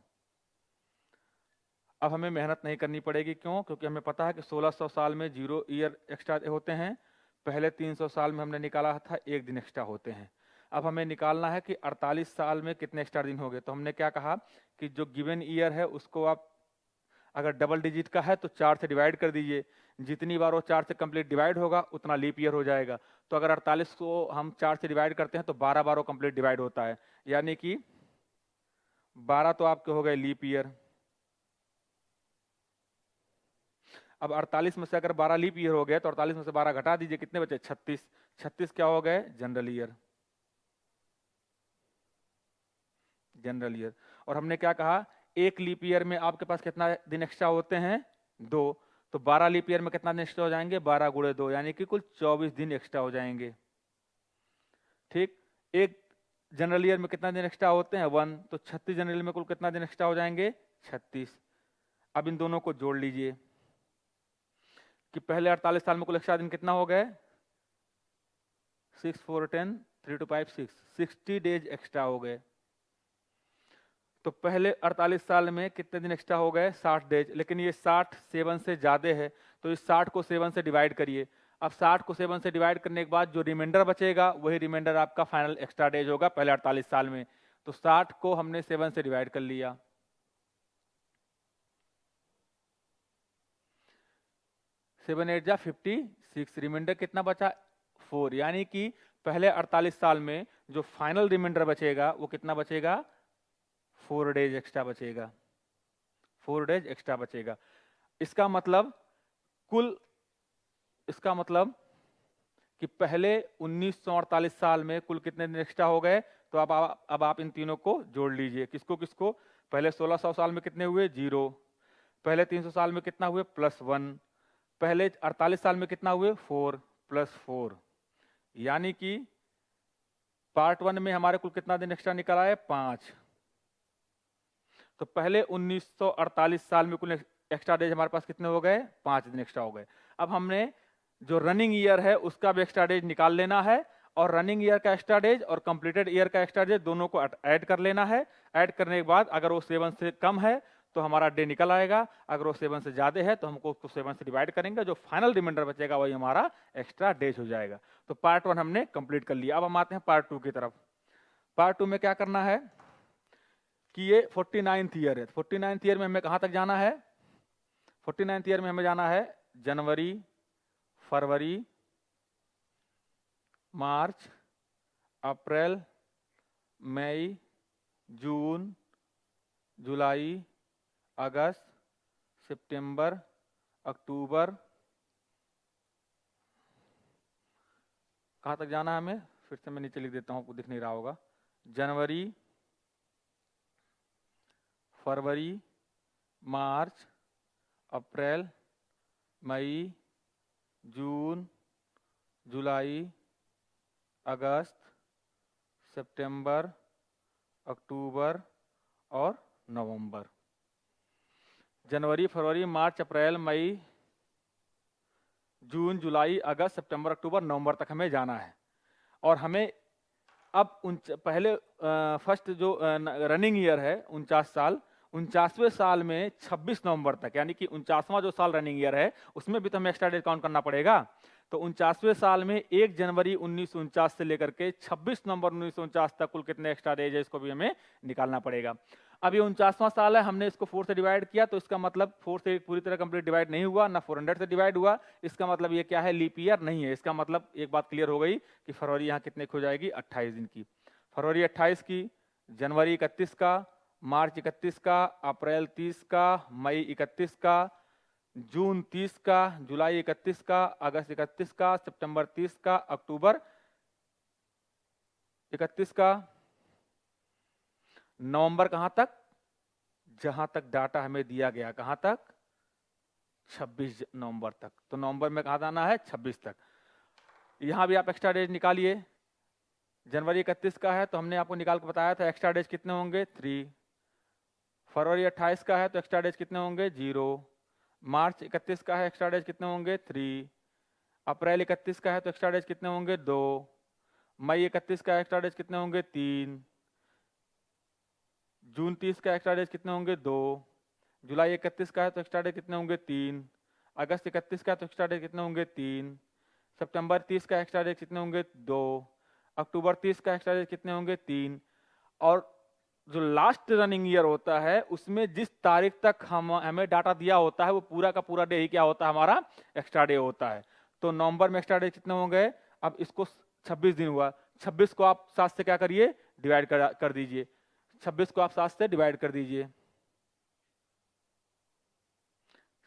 अब हमें मेहनत नहीं करनी पड़ेगी, क्यों, क्योंकि हमें पता है कि 1600 साल में 0 ईयर एक्स्ट्रा होते हैं, पहले 300 साल में हमने निकाला था 1 दिन एक्स्ट्रा होते हैं। अब हमें निकालना है कि 48 साल में कितने एक्स्ट्रा दिन हो गए। तो हमने क्या कहा कि जो गिवन ईयर है उसको आप अगर डबल डिजिट का है तो 4 से डिवाइड कर दीजिए, जितनी बार वो 4 से कंप्लीट डिवाइड होगा उतना लीप ईयर हो जाएगा। तो अगर 48 को हम 4 से डिवाइड करते हैं तो 12 बार वो कंप्लीट डिवाइड होता है, यानी कि 12 तो आपके हो गए लीप ईयर। अब 48 में से अगर 12 लीप ईयर हो गए तो 48 में से 12 घटा दीजिए, कितने बचे, 36। 36 क्या हो गए, जनरल ईयर। General year. और हमने क्या कहा, एक लीप ईयर में आपके पास कितना दिन एक्स्ट्रा होते हैं, 2। तो 12 लीप ईयर में कितना दिन एक्स्ट्रा हो जाएंगे, 12 गुणे 2, यानी कि कुल 24 दिन एक्स्ट्रा हो जाएंगे। ठीक, एक जनरल ईयर में कितना दिन एक्स्ट्रा होते हैं, 1। तो 36 जनरल में कुल कितना दिन एक्स्ट्रा हो जाएंगे, 36। अब इन दोनों को जोड़ लीजिए कि पहले 48 साल में कुल एक्स्ट्रा दिन कितना हो गए, 6 4 10 3 2 5 6, 60 डेज एक्स्ट्रा हो गए। तो पहले 48 साल में कितने दिन एक्स्ट्रा हो गए, 60 डेज, लेकिन ये 60 7 से ज्यादा है, तो इस 60 को 7 से डिवाइड करिए। अब 60 को 7 से डिवाइड करने के बाद जो रिमाइंडर बचेगा वही रिमाइंडर आपका फाइनल एक्स्ट्रा डेज होगा पहले 48 साल में। तो 60 को हमने 7 से डिवाइड कर लिया, 7 8 जा 56, रिमाइंडर कितना बचा, 4। यानी कि पहले 48 साल में जो फाइनल रिमाइंडर बचेगा वो कितना बचेगा, 4 डेज एक्स्ट्रा बचेगा, 4 डेज एक्स्ट्रा बचेगा। इसका मतलब कुल, इसका मतलब कि पहले 1948 साल में कुल कितने दिन एक्स्ट्रा हो गए। तो अब आप इन तीनों को जोड़ लीजिए, किसको किसको, पहले 1600 साल में कितने हुए, 0। पहले 300 साल में कितना हुए, +1। पहले 48 साल में कितना हुए, 4 + 4। यानी कि पार्ट 1 में हमारे कुल कितना दिन एक्स्ट्रा निकल आए, 5। तो पहले 1948 साल में कुल एक्स्ट्रा डेज हमारे पास कितने हो गए, 5 दिन एक्स्ट्रा हो गए। अब हमने जो रनिंग ईयर है उसका भी एक्स्ट्रा डेज निकाल लेना है, और रनिंग ईयर का एक्स्ट्रा डेज और कंप्लीटेड ईयर का एक्स्ट्रा डेज दोनों को ऐड कर लेना है। ऐड करने के बाद अगर वो 7 से कम है तो हमारा डे निकल आएगा, अगर वो 7 से ज्यादा है तो हमको उसको 7 से डिवाइड करेंगे, जो फाइनल रिमाइंडर बचेगा वही हमारा एक्स्ट्रा डेज हो जाएगा। तो पार्ट 1 हमने कंप्लीट कर लिया। अब हम आते हैं पार्ट 2 की तरफ। पार्ट 2 में क्या करना है कि ये 49th ईयर है, 49th ईयर में हमें कहाँ तक जाना है, 49th ईयर में हमें जाना है जनवरी, फरवरी, मार्च, अप्रैल, मई, जून, जुलाई, अगस्त, सितंबर, अक्टूबर, कहाँ तक जाना है हमें, फिर से मैं नीचे लिख देता हूँ, आपको दिख नहीं रहा होगा। जनवरी, फरवरी, मार्च, अप्रैल, मई, जून, जुलाई, अगस्त, सितंबर, अक्टूबर और नवंबर। जनवरी, फरवरी, मार्च, अप्रैल, मई, जून, जुलाई, अगस्त, सितंबर, अक्टूबर, नवंबर तक हमें जाना है। और हमें अब पहले फर्स्ट जो रनिंग ईयर है 49 साल, 49वें साल में 26 नवंबर तक, यानी कि 49वां जो साल रनिंग ईयर है उसमें भी तो हमें एक्स्ट्रा डेज काउंट करना पड़ेगा। तो 49वें साल में 1 जनवरी 1949 से लेकर के 26 नवंबर 1949 तक कुल कितने एक्स्ट्रा डेज है, इसको भी हमें निकालना पड़ेगा। अब ये 49वां साल है, हमने इसको 4 से डिवाइड किया, तो इसका मतलब 4 से पूरी तरह कंप्लीट डिवाइड नहीं हुआ, ना 400 से डिवाइड हुआ। इसका मतलब ये क्या है, लीप ईयर नहीं है। इसका मतलब एक बात क्लियर हो गई कि फरवरी यहाँ कितने की हो जाएगी, 28 दिन की। फरवरी 28 की, जनवरी 31 का, मार्च 31 का, अप्रैल 30 का, मई 31 का, जून 30 का, जुलाई 31 का, अगस्त 31 का, सितंबर 30 का, अक्टूबर 31 का, नवंबर कहां तक, जहां तक डाटा हमें दिया गया, कहां तक, 26 नवंबर तक। तो नवंबर में कहां जाना है, 26 तक। यहां भी आप एक्स्ट्रा डेज निकालिए। जनवरी 31 का है तो हमने आपको निकाल के बताया था एक्स्ट्रा डेज कितने होंगे, 3। फरवरी 28 का है तो एक्स्ट्रा डेज कितने होंगे, 0। मार्च 31 का है, एक्स्ट्रा डेज कितने होंगे, 3। अप्रैल 31 का है तो एक्स्ट्रा डेज कितने होंगे, 2। मई 31 का एक्स्ट्रा डेज कितने होंगे, 3। जून 30 का एक्स्ट्रा डेज कितने होंगे, 2। जुलाई 31 का है तो एक्स्ट्रा डेज कितने होंगे, 3। अगस्त 31 का है तो एक्स्ट्रा डेज कितने होंगे, 3। सितंबर 30 का एक्स्ट्रा डेज कितने होंगे, 2। अक्टूबर 30 का एक्स्ट्रा डेज कितने होंगे, 3। और जो लास्ट रनिंग ईयर होता है उसमें जिस तारीख तक हमें डाटा दिया होता है वो पूरा का पूरा डे ही क्या होता है, हमारा एक्स्ट्रा डे होता है। तो नवंबर में एक्स्ट्रा डे कितने होंगे, अब इसको 26 दिन हुआ, 26 को आप 7 से क्या करिए, डिवाइड कर दीजिए। 26 को आप 7 से डिवाइड कर दीजिए,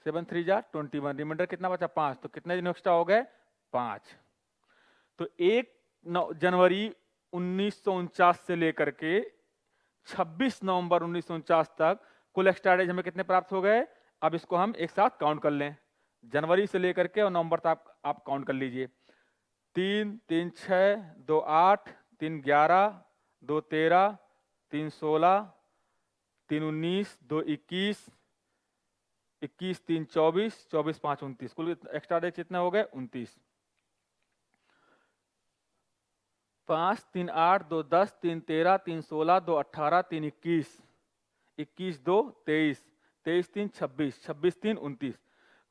7 3 जा 21, रिमाइंडर कितना बचा, 5। तो कितने दिन एक्स्ट्रा हो गए, 5। तो 1 जनवरी 1949 से लेकर के 26 नवंबर 1949 तक कुल एक्स्ट्रा डेज हमें कितने प्राप्त हो गए। अब इसको हम एक साथ काउंट कर लें, जनवरी से लेकर के और नवंबर तक आप काउंट कर लीजिए। 3 3 6 2 8 3 11 2 13 3 16 3 19 2 21 21 3 24 24 5 29, कुल एक्स्ट्रा डेज कितने हो गए, 29। 5 3 8 2 10 3 13 3 16 2 18 3 21 21 2 23 23 3 26 26 3 29।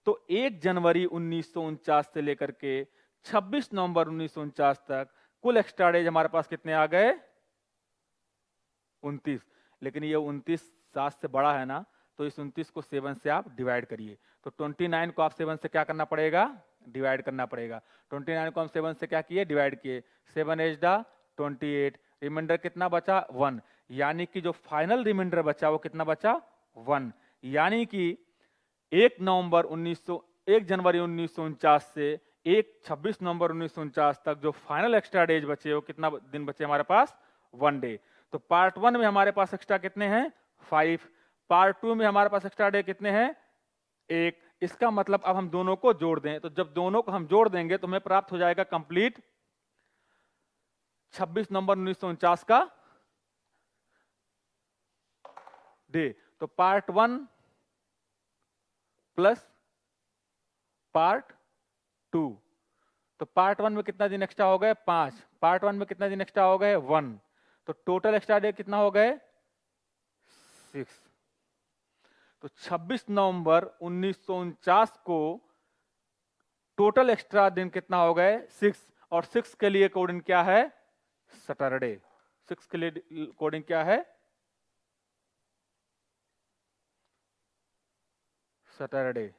तो 1 जनवरी 1949 से लेकर के 26 नवंबर 1949 तक कुल एक्स्ट्रा डेज हमारे पास कितने आ गए, 29। लेकिन ये 29 7 से बड़ा है ना, तो इस 29 को 7 से आप डिवाइड करिए। तो 29 को आप 7 से क्या करना पड़ेगा, डिवाइड करना पड़ेगा। 29 को हम 7 से क्या किए, डिवाइड किए। 7 8 दा 28, रिमाइंडर कितना बचा, 1। यानी कि जो फाइनल रिमाइंडर बचा वो कितना बचा, 1। यानी कि 1 जनवरी 1949 से 26 नवंबर 1949 तक जो फाइनल एक्स्ट्रा डेज बचे वो कितना दिन बचे हमारे पास, 1 डे। तो पार्ट 1 में हमारे पास एक्स्ट्रा कितने हैं, 5। पार्ट 2 में हमारे पास एक्स्ट्रा डे कितने हैं, 1। इसका मतलब अब हम दोनों को जोड़ दें, तो जब दोनों को हम जोड़ देंगे तो हमें प्राप्त हो जाएगा कंप्लीट 26 नवंबर 1949 का डे। तो पार्ट 1 प्लस पार्ट 2, तो पार्ट 1 में कितना दिन एक्स्ट्रा हो गए, 5। पार्ट 1 में कितना दिन एक्स्ट्रा हो गए, 1। तो टोटल एक्स्ट्रा डे कितना हो गए, 6। तो 26 नवंबर 1949 को टोटल एक्स्ट्रा दिन कितना हो गए, 6। और 6 के लिए कोडिंग क्या है, सैटरडे। 6 के लिए कोडिंग क्या है, सैटरडे।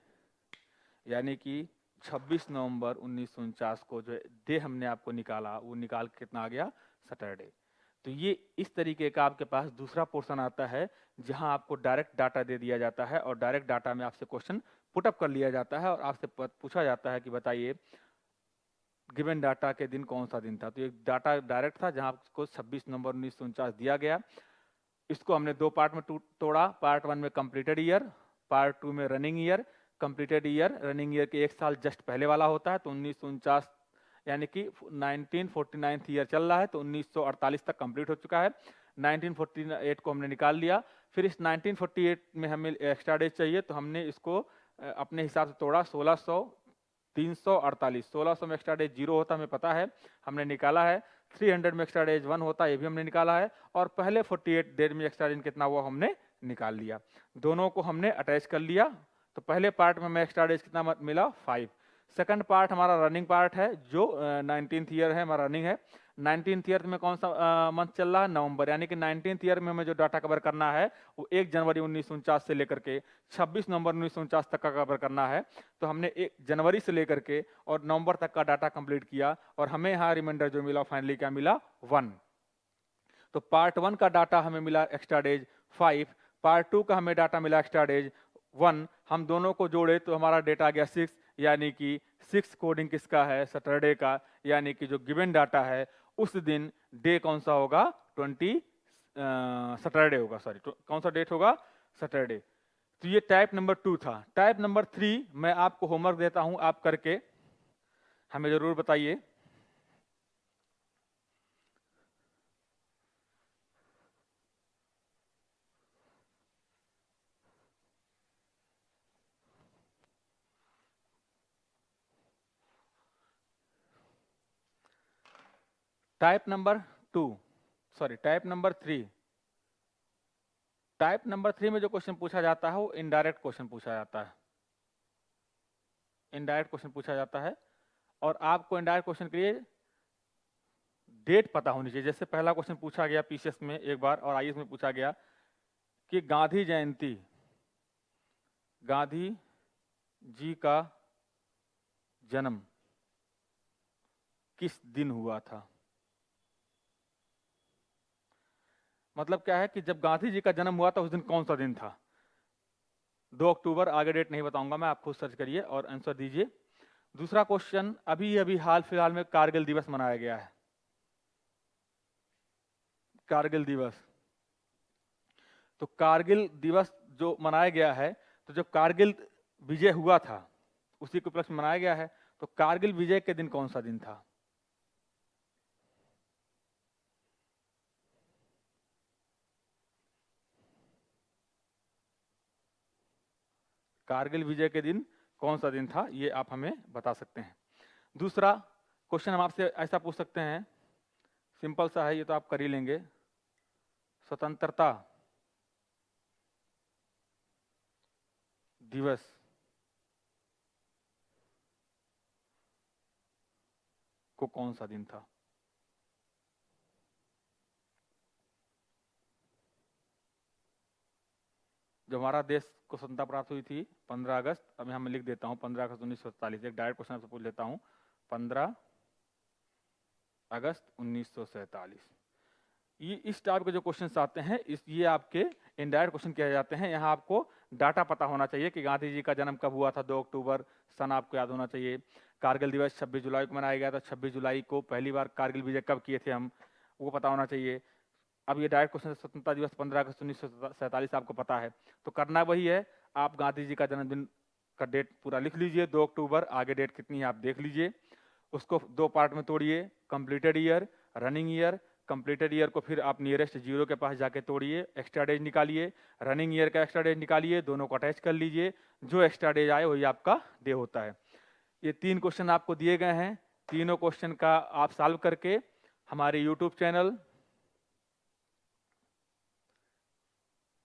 यानी कि 26 नवंबर 1949 को जो डे हमने आपको निकाला वो निकाल के कितना आ गया, सैटरडे। तो ये इस तरीके का आपके पास दूसरा पोर्शन आता है जहां आपको डायरेक्ट डाटा दे दिया जाता है और डायरेक्ट डाटा में आपसे क्वेश्चन पुटअप कर लिया जाता है और आपसे पूछा जाता है कि बताइए गिवन डाटा के दिन कौन सा दिन था। तो ये डाटा डायरेक्ट था जहां आपको 26 नवंबर 1949 दिया गया। इसको हमने दो पार्ट में तोड़ा। पार्ट 1 में कंप्लीटेड ईयर, पार्ट 2 में running year. Completed year running year के एक साल जस्ट पहले वाला होता है, तो 1949 यानी कि 1949 ईयर चल रहा है, तो 1948 तक कंप्लीट हो चुका है। 1948 को हमने निकाल लिया। फिर इस 1948 में हमें एक्स्ट्रा डेज चाहिए, तो हमने इसको अपने हिसाब से तोड़ा। 1600 348, 1600 में एक्स्ट्रा डेज 0 होता हमें पता है, हमने निकाला है। 300 में एक्स्ट्रा डेज 1 होता है, ये भी हमने निकाला है। और पहले 48 डेज में एक्स्ट्रा डेज कितना हुआ हमने निकाल लिया। दोनों को हमने अटैच कर लिया। तो पहले पार्ट में हमें एक्स्ट्रा डेज कितना मिला 5। सेकंड पार्ट हमारा रनिंग पार्ट है, जो 19th ईयर है हमारा रनिंग है। 19th ईयर में कौन सा मंथ चल रहा है, नवंबर। यानी कि 19th ईयर में हमें जो डाटा कवर करना है वो 1 जनवरी 1949 से लेकर के 26 नवंबर 1949 तक का कवर करना है। तो हमने 1 जनवरी से लेकर के और नवंबर तक का डाटा कंप्लीट किया और हमें यहाँ रिमाइंडर जो मिला फाइनली क्या मिला 1। तो पार्ट 1 का डाटा हमें मिला एक्स्ट्रा डेज 5, पार्ट 2 का हमें डाटा मिला एक्स्ट्रा डेज 1। हम दोनों को जोड़े तो हमारा डेटा आ गया 6, यानी कि 6 कोडिंग किसका है, सैटरडे का। यानी कि जो गिवन डाटा है उस दिन डे कौन सा होगा, 20 सैटरडे होगा, सॉरी कौन सा डेट होगा, सैटरडे। तो ये टाइप नंबर 2 था। टाइप नंबर 3 मैं आपको होमवर्क देता हूं, आप करके हमें जरूर बताइए। Type number 2, sorry type number 3। Type number 3 में जो क्वेश्चन पूछा जाता है वो इनडायरेक्ट क्वेश्चन पूछा जाता है। इनडायरेक्ट क्वेश्चन पूछा जाता है और आपको इनडायरेक्ट क्वेश्चन के लिए डेट पता होनी चाहिए। जैसे पहला क्वेश्चन पूछा गया पीसीएस में एक बार और आईएएस में पूछा गया कि गांधी जयंती, गांधी जी का जन्म किस दिन हुआ था। मतलब क्या है कि जब गांधी जी का जन्म हुआ था उस दिन कौन सा दिन था। 2 अक्टूबर, आगे डेट नहीं बताऊंगा मैं, आप खुद सर्च करिए और आंसर दीजिए। दूसरा क्वेश्चन, अभी अभी हाल फिलहाल में कारगिल दिवस मनाया गया है। कारगिल दिवस, तो कारगिल दिवस जो मनाया गया है, तो जब कारगिल विजय हुआ था उसी के उपलक्ष्य में मनाया गया है, तो कारगिल विजय के दिन कौन सा दिन था। कारगिल विजय के दिन कौन सा दिन था, ये आप हमें बता सकते हैं। दूसरा क्वेश्चन हम आपसे ऐसा पूछ सकते हैं, सिंपल सा है, ये तो आप कर ही लेंगे। स्वतंत्रता दिवस को कौन सा दिन था। जब हमारा देश को स्वतंत्रता प्राप्त हुई थी 15 अगस्त, अब यहाँ मैं लिख देता हूँ 15 अगस्त 1947। एक डायरेक्ट क्वेश्चन आपसे पूछ लेता हूँ, 15 अगस्त 1947। ये इस टाइप के जो क्वेश्चंस आते हैं ये आपके इनडायरेक्ट क्वेश्चन किए जाते हैं। यहाँ आपको डाटा पता होना चाहिए कि गांधी जी का जन्म कब हुआ था, 2 अक्टूबर, सन आपको याद होना चाहिए। कारगिल दिवस 26 जुलाई को मनाया गया था, 26 जुलाई को पहली बार कारगिल विजय कब किए थे हम, वो पता होना चाहिए। अब ये डायरेक्ट क्वेश्चन, स्वतंत्रता दिवस 15 अगस्त 1947 आपको पता है, तो करना वही है, आप गांधी जी का जन्मदिन का डेट पूरा लिख लीजिए 2 अक्टूबर, आगे डेट कितनी है आप देख लीजिए। उसको 2 पार्ट में तोड़िए, completed year, running year. Completed year को फिर आप नियरेस्ट जीरो के पास जाके तोड़िए, एक्स्ट्रा डेज निकालिए, रनिंग ईयर का एक्स्ट्रा डेज निकालिए, दोनों को अटैच कर लीजिए, जो एक्स्ट्रा डेज आए वही आपका डे होता है। ये 3 क्वेश्चन आपको दिए गए हैं, तीनों क्वेश्चन का आप सॉल्व करके हमारे YouTube channel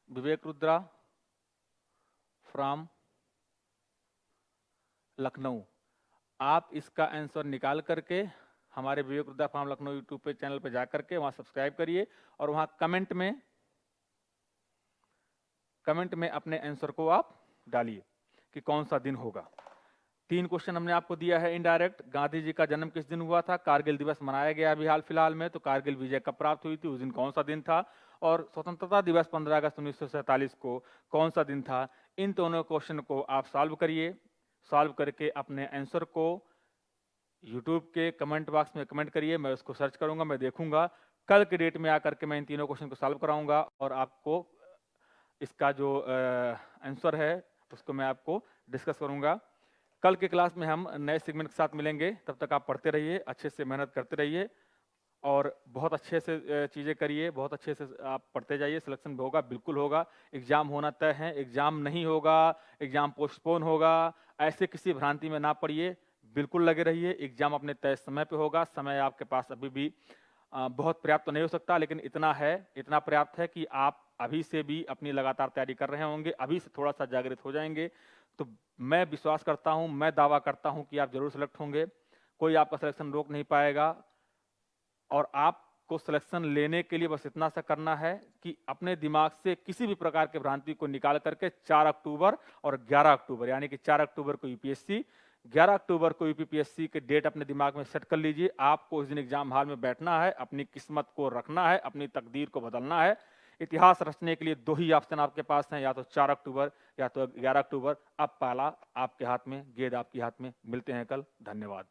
Vivek Rudra from Lucknow, आप इसका आंसर निकाल करके हमारे विवेक रुद्रा फ्रॉम लखनऊ यूट्यूब पे चैनल पे जा करके वहां सब्सक्राइब करिए और वहां कमेंट में अपने आंसर को आप डालिए कि कौन सा दिन होगा। 3 क्वेश्चन हमने आपको दिया है इनडायरेक्ट, गांधी जी का जन्म किस दिन हुआ था, कारगिल दिवस मनाया गया अभी हाल फिलहाल में, तो कारगिल विजय कब प्राप्त हुई थी, उस दिन कौन सा दिन था, और स्वतंत्रता दिवस 15 अगस्त 1947 को कौन सा दिन था। इन दोनों क्वेश्चन को आप सॉल्व करिए। सॉल्व करके अपने आंसर को यूट्यूब के कमेंट बॉक्स में कमेंट करिए, मैं उसको सर्च करूंगा, मैं देखूंगा। कल के डेट में आकर के मैं इन तीनों क्वेश्चन को सॉल्व कराऊंगा और आपको इसका जो आंसर है उसको मैं आपको डिस्कस करूंगा। कल के क्लास में हम नए सेगमेंट के साथ मिलेंगे। तब तक आप पढ़ते रहिए, अच्छे से मेहनत करते रहिए और बहुत अच्छे से चीज़ें करिए, बहुत अच्छे से आप पढ़ते जाइए। सिलेक्शन होगा, बिल्कुल होगा। एग्ज़ाम होना तय है, एग्ज़ाम नहीं होगा, एग्ज़ाम पोस्टपोन होगा, ऐसे किसी भ्रांति में ना पड़िए। बिल्कुल लगे रहिए, एग्ज़ाम अपने तय समय पे होगा। समय आपके पास अभी भी बहुत पर्याप्त तो नहीं हो सकता, लेकिन इतना है, इतना पर्याप्त है कि आप अभी से भी अपनी लगातार तैयारी कर रहे होंगे, अभी से थोड़ा सा जागृत हो जाएंगे तो मैं विश्वास करता हूं, मैं दावा करता हूं कि आप जरूर सेलेक्ट होंगे। कोई आपका सिलेक्शन रोक नहीं पाएगा और आपको सिलेक्शन लेने के लिए बस इतना सा करना है कि अपने दिमाग से किसी भी प्रकार के भ्रांति को निकाल करके 4 अक्टूबर और 11 अक्टूबर यानी कि 4 अक्टूबर को यूपीएससी, 11 अक्टूबर को यूपीपीएससी के डेट अपने दिमाग में सेट कर लीजिए। आपको उस दिन एग्जाम हॉल में बैठना है, अपनी किस्मत को रखना है, अपनी तकदीर को बदलना है। इतिहास रचने के लिए दो ही ऑप्शन आपके पास हैं, या तो 4 अक्टूबर या तो 11 अक्टूबर। अब पाला आपके हाथ में, गेंद आपके हाथ में। मिलते हैं कल, धन्यवाद।